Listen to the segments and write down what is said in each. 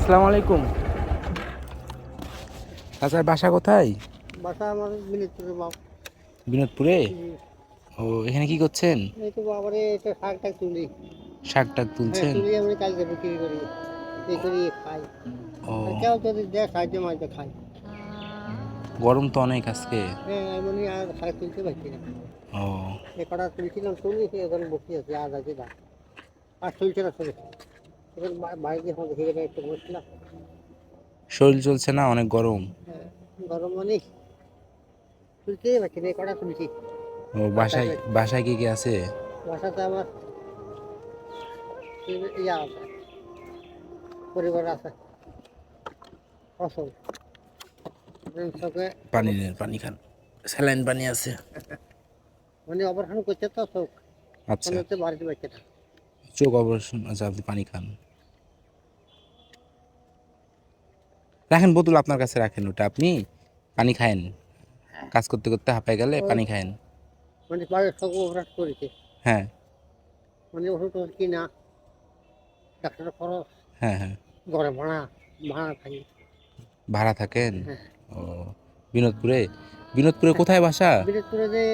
আসসালামু আলাইকুম। চাচার বাসা কোথায়? বাসা আমার বিনোদপুরে বাপ। বিনোদপুরে। ও, এখানে কি করছেন? এই তো বাবারে এটা শাক টাক তুলি। শাক টাক হ্যাঁ তুলছেন? তুলি আমি কালকে বিক্রি করি, এই করি খাই। ও, আর কেউ যদি দেয় সাহায্য মাঝে খাই। গরম তো অনেক আজকে। হ্যাঁ এমনি আর শাক তুলতে পারছি না। ও, এ কটা তুলছিলাম তুলি এখন বসে আছি আজ আছে না। আর তুলছে না শরীর, এখন বাড়িতে এখন দেখে গেলে একটু বসছিলাম। শরীর চলছে না, অনেক গরম। হ্যাঁ গরম অনেক, তুলতেই পারছি না, এই কটা তুলছি। ও, আর বাসায় থাকলে বাসায় কে কে আছে? বাসাতে আমার ইয়া আছে, পরিবার আছে অসল সঙ্গে। পানি নেন, পানি খান। স্যালাইন পানি আছে। মানে অপারেশন করছে তো চোখ, আচ্ছা, কোনো হচ্ছে বাড়িতে পারছে না। চোখ অপারেশন। আচ্ছা, আপনি পানি খান। রাখেন বোতল, আপনার কাছে রাখেন, ওটা আপনি পানি খায়েন। কাজ করতে করতে হাঁপায় গেলে ওই পানি খায়েন। মানে বাড়ির সব অপারেশন করেছে, হ্যাঁ, মানে ওষুধ টষুধ কিনা, ডাক্তারের খরচ, হ্যাঁ, হ্যাঁ। ঘরে ভাড়া, ভাড়া থাকি। ভাড়া থাকেন? হ্যাঁ ও, বিনোদপুরে। বিনোদপুরে কোথায় বাসা? বিরাটপুরে যে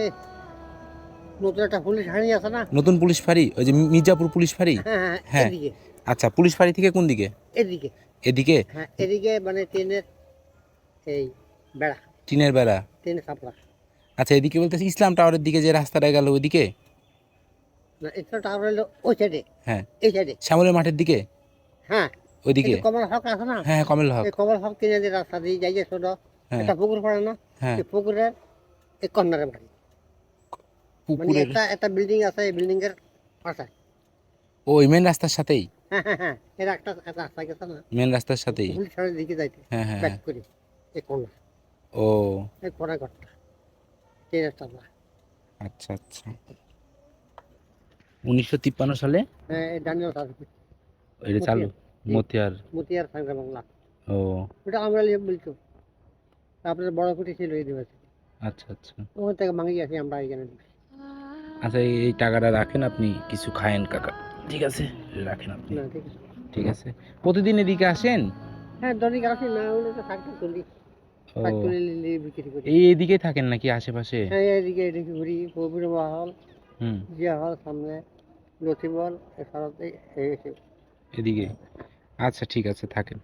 নতুন একটা পুলিশ হাঁড়ি আছে না। নতুন পুলিশ ফাঁড়ি, ওই যে মির্জাপুর পুলিশ ফাঁড়ি। হ্যাঁ হ্যাঁ হ্যাঁ। এদিকে, আচ্ছা, পুলিশ ফাঁড়ি থেকে কোন দিকে? এদিকে। এদিকে? হ্যাঁ এদিকে মানে ট্রেনের এই বেড়া, টিনের বেড়া। ট্রেনের সাপড়া। আচ্ছা, এদিকে বলতেছি ইসলাম টাওয়ারের দিকে যে রাস্তাটা গেল ওইদিকে? না এটা টাওয়ার হলো ওই সাইডে, হ্যাঁ। এই সাইডে। শ্যামলের মাঠের দিকে? হ্যাঁ এই ওইদিকে? যে কমল হক আছে না, হ্যাঁ, হ্যাঁ, কমল হক। এই কমল হক কিনে যে রাস্তা দিয়ে যাই যে ছোট হ্যাঁ, একটা পুকুর পড়ে না, হ্যাঁ। এই পুকুরের এই কর্নারে বাড়ি। মানে পুকুরের? একটা একটা বিল্ডিং আছে, এই বিল্ডিং এর পাশে। ওই মেন রাস্তার সাথেই? হ্যাঁ হ্যাঁ হ্যাঁ এর একটা একটা রাস্তা গেছে না, মেন রাস্তার সাথেই? পুলিশ সামনের দিকে যাইতে হ্যাঁ, হ্যাঁ, ব্যাক হ্যাঁ। করি এই কোনা, ও, এই কোনা ঘরটা ট্রেনের চালা। আচ্ছা, আচ্ছা। 1953 সালে হ্যাঁ এই ডানিয়াল সার্ভিস, এটা চালু? মতিয়ার, মতিয়ার। মতিয়ার সাংরা বাংলা। ও, ওটা আমরা বলছো, তারপরে বড় কুটি ছিল ইউনিভার্সিটি, আচ্ছা, আচ্ছা। ওখান থেকে ভাঙিয়ে আসি আমরা এখানে। আচ্ছা, এই টাকাটা রাখেন, আপনি কিছু খায়েন কাকা। ঠিক আছে, রাখেন আপনি। না ঠিক আছে। ঠিক আছে। প্রতিদিন এদিকে আসেন? হ্যাঁ দৈনিক আসি, না হলে তো শাকটা তুলি, ও, শাক তুলে নিলে বিক্রি করি। এদিকে থাকেন নাকি আশেপাশে? হ্যাঁ এদিকে এদিকে ঘুরি, কবির হল, হুম। জিয়া হল সামনে, লতিবল এছাড়াতে এই এদিকে? আচ্ছা, ঠিক আছে, থাকেন।